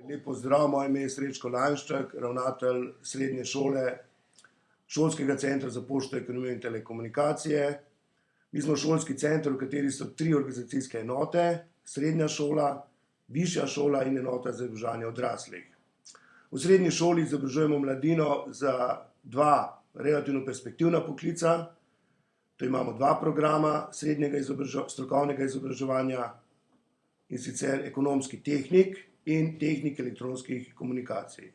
Lep pozdrav, moje ime je Srečko Lanšček, ravnatelj srednje šole Šolskega centra za pošto, ekonomijo in telekomunikacije. Mi smo šolski center, v kateri so 3 organizacijske enote: srednja šola, višja šola in enota za izobraževanje odraslih. V srednji šoli izobražujemo mladino za 2 relativno perspektivna poklica. To imamo 2 programa srednjega strokovnega izobraževanja, in sicer ekonomski tehnik in tehnik elektronskih komunikacij.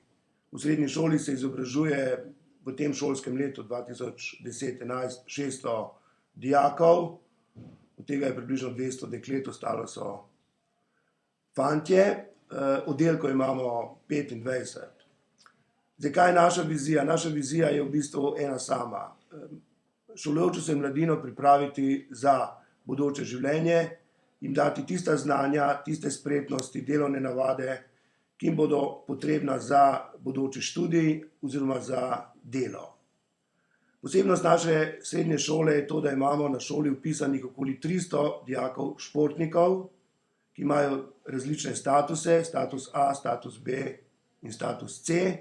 V srednji šoli se izobražuje v tem šolskem letu 2010-2011 600 dijakov, od tega je približno 200 deklet, ostalo so fantje. Oddelkov imamo 25. Zdaj, kaj je naša vizija? Naša vizija je v bistvu ena sama. Šolajočo se mladino pripraviti za bodoče življenje, jim dati tista znanja, tiste spretnosti, delovne navade, ki jim bodo potrebna za bodoči študij oziroma za delo. Posebnost naše srednje šole je to, da imamo na šoli vpisanih okoli 300 dijakov športnikov, ki imajo različne statuse, status A, status B in status C.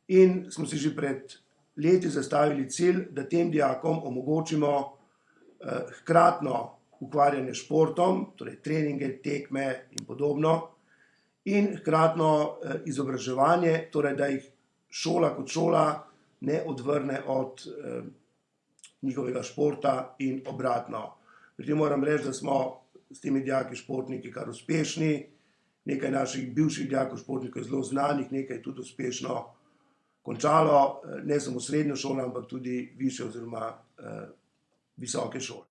In smo si že pred leti zastavili cilj, da tem dijakom omogočimo hkratno ukvarjanje s športom, torej treninge, tekme in podobno, in hkratno izobraževanje, torej da jih šola kot šola ne odvrne od njihovega športa in obratno. Pri tem moram reči, da smo s temi dijaki športniki kar uspešni. Nekaj naših bivših dijakov športnikov je zelo znanih, nekaj je tudi uspešno končalo ne samo srednjo šolo, ampak tudi višje oziroma visoke šole.